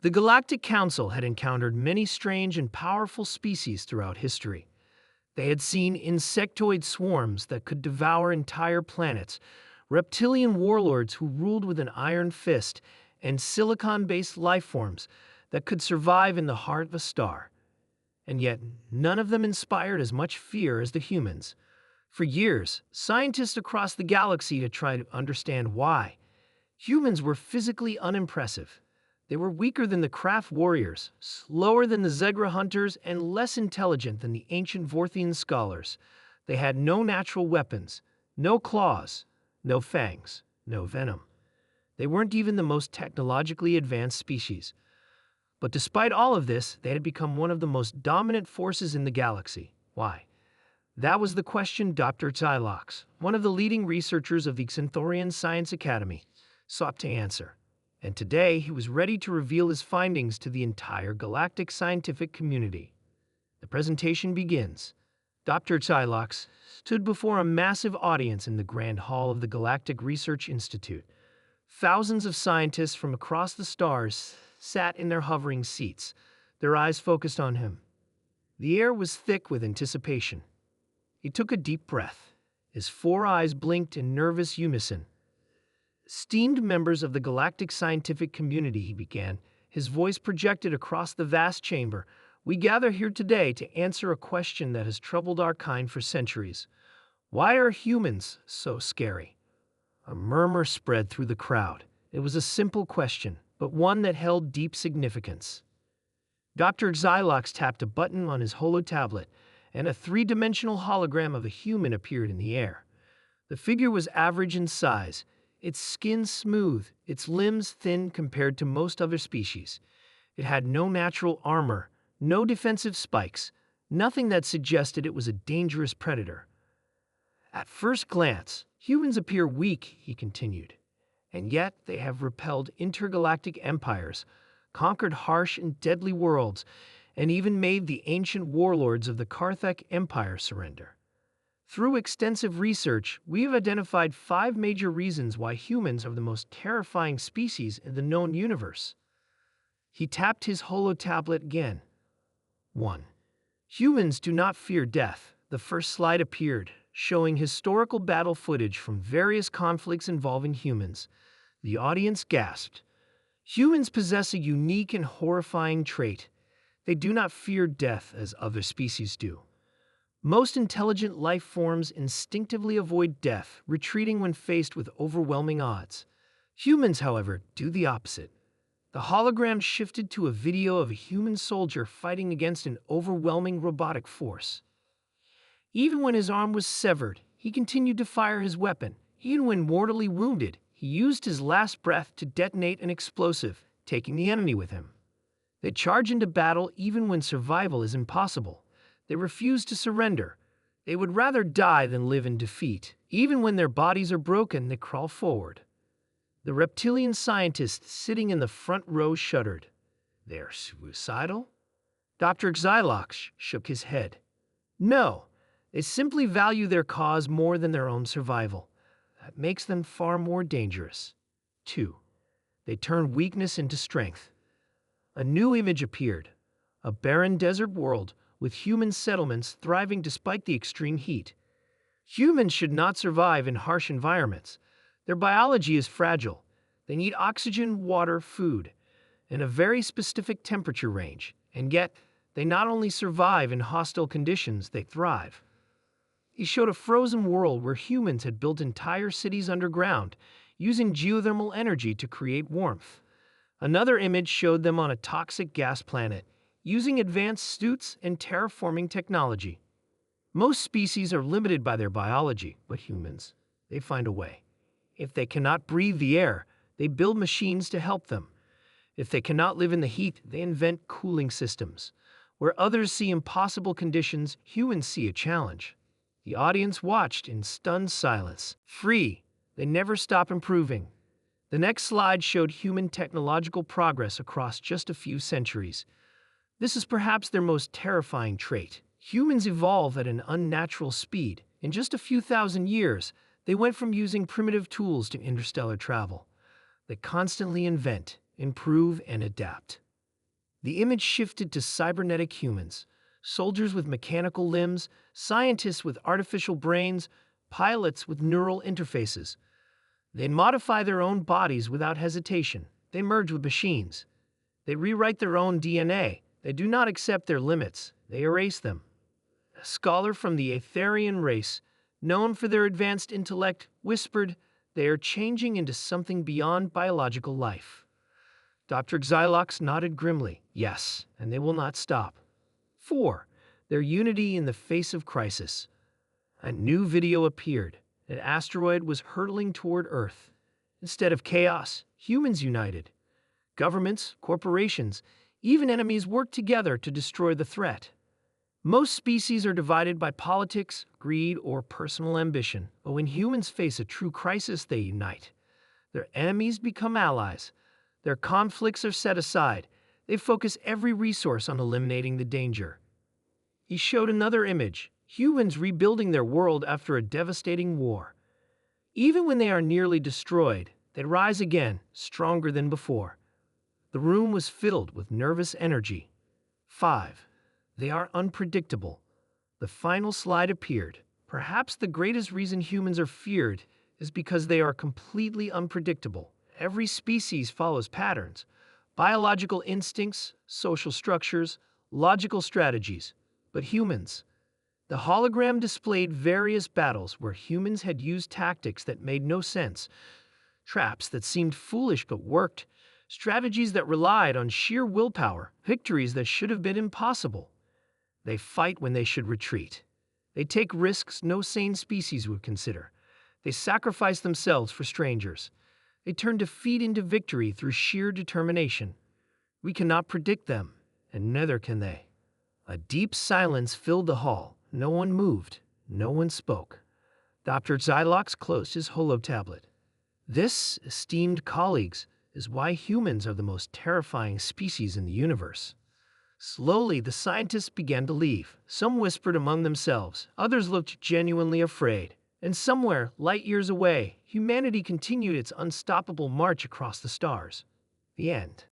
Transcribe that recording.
The Galactic Council had encountered many strange and powerful species throughout history. They had seen insectoid swarms that could devour entire planets, reptilian warlords who ruled with an iron fist, and silicon-based lifeforms that could survive in the heart of a star. And yet, none of them inspired as much fear as the humans. For years, scientists across the galaxy had tried to understand why. Humans were physically unimpressive. They were weaker than the craft warriors, slower than the Zegra hunters, and less intelligent than the ancient Vorthian scholars. They had no natural weapons, no claws, no fangs, no venom. They weren't even the most technologically advanced species. But despite all of this, they had become one of the most dominant forces in the galaxy. Why? That was the question Dr. Zylox, one of the leading researchers of the Xanthorian Science Academy, sought to answer. And today he was ready to reveal his findings to the entire galactic scientific community. The presentation begins. Dr. Zylox stood before a massive audience in the Grand Hall of the Galactic Research Institute. Thousands of scientists from across the stars sat in their hovering seats, their eyes focused on him. The air was thick with anticipation. He took a deep breath. His four eyes blinked in nervous unison. Esteemed members of the galactic scientific community, he began, his voice projected across the vast chamber. We gather here today to answer a question that has troubled our kind for centuries. Why are humans so scary? A murmur spread through the crowd. It was a simple question, but one that held deep significance. Dr. Zylox tapped a button on his holo-tablet, and a three-dimensional hologram of a human appeared in the air. The figure was average in size, its skin smooth, its limbs thin compared to most other species. It had no natural armor, no defensive spikes, nothing that suggested it was a dangerous predator. At first glance, humans appear weak, he continued, and yet they have repelled intergalactic empires, conquered harsh and deadly worlds, and even made the ancient warlords of the Karthak Empire surrender. Through extensive research, we have identified 5 major reasons why humans are the most terrifying species in the known universe. He tapped his holo-tablet again. 1. Humans do not fear death. The first slide appeared, showing historical battle footage from various conflicts involving humans. The audience gasped. Humans possess a unique and horrifying trait. They do not fear death as other species do. Most intelligent life forms instinctively avoid death, retreating when faced with overwhelming odds. Humans, however, do the opposite. The hologram shifted to a video of a human soldier fighting against an overwhelming robotic force. Even when his arm was severed, he continued to fire his weapon. Even when mortally wounded, he used his last breath to detonate an explosive, taking the enemy with him. They charge into battle even when survival is impossible. They refuse to surrender. They would rather die than live in defeat. Even when their bodies are broken, they crawl forward. The reptilian scientist sitting in the front row shuddered. They are suicidal? Dr. Zylox shook his head. No, they simply value their cause more than their own survival. That makes them far more dangerous. 2. They turn weakness into strength. A new image appeared. A barren desert world with human settlements thriving despite the extreme heat. Humans should not survive in harsh environments. Their biology is fragile. They need oxygen, water, food, and a very specific temperature range. And yet, they not only survive in hostile conditions, they thrive. He showed a frozen world where humans had built entire cities underground, using geothermal energy to create warmth. Another image showed them on a toxic gas planet, using advanced suits and terraforming technology. Most species are limited by their biology, but humans, they find a way. If they cannot breathe the air, they build machines to help them. If they cannot live in the heat, they invent cooling systems. Where others see impossible conditions, humans see a challenge. The audience watched in stunned silence. Free, they never stop improving. The next slide showed human technological progress across just a few centuries. This is perhaps their most terrifying trait. Humans evolve at an unnatural speed. In just a few thousand years, they went from using primitive tools to interstellar travel. They constantly invent, improve, and adapt. The image shifted to cybernetic humans, soldiers with mechanical limbs, scientists with artificial brains, pilots with neural interfaces. They modify their own bodies without hesitation. They merge with machines. They rewrite their own DNA. They do not accept their limits. They erase them. A scholar from the Aetherian race, known for their advanced intellect, whispered, "They are changing into something beyond biological life." Dr. Xylox nodded grimly. Yes, and they will not stop. 4. Their unity in the face of crisis. A new video appeared. An asteroid was hurtling toward Earth. Instead of chaos, humans united. Governments, corporations, even enemies worked together to destroy the threat. Most species are divided by politics, greed, or personal ambition, but when humans face a true crisis, they unite. Their enemies become allies. Their conflicts are set aside. They focus every resource on eliminating the danger. He showed another image, humans rebuilding their world after a devastating war. Even when they are nearly destroyed, they rise again, stronger than before. The room was filled with nervous energy. 5. They are unpredictable. The final slide appeared. Perhaps the greatest reason humans are feared is because they are completely unpredictable. Every species follows patterns, biological instincts, social structures, logical strategies. But humans, the hologram displayed various battles where humans had used tactics that made no sense, traps that seemed foolish but worked, strategies that relied on sheer willpower, victories that should have been impossible. They fight when they should retreat. They take risks no sane species would consider. They sacrifice themselves for strangers. They turn defeat into victory through sheer determination. We cannot predict them, and neither can they. A deep silence filled the hall. No one moved. No one spoke. Dr. Xylox closed his holotablet. This, esteemed colleagues, is why humans are the most terrifying species in the universe. Slowly, the scientists began to leave. Some whispered among themselves. Others looked genuinely afraid. And somewhere, light years away, humanity continued its unstoppable march across the stars. The end.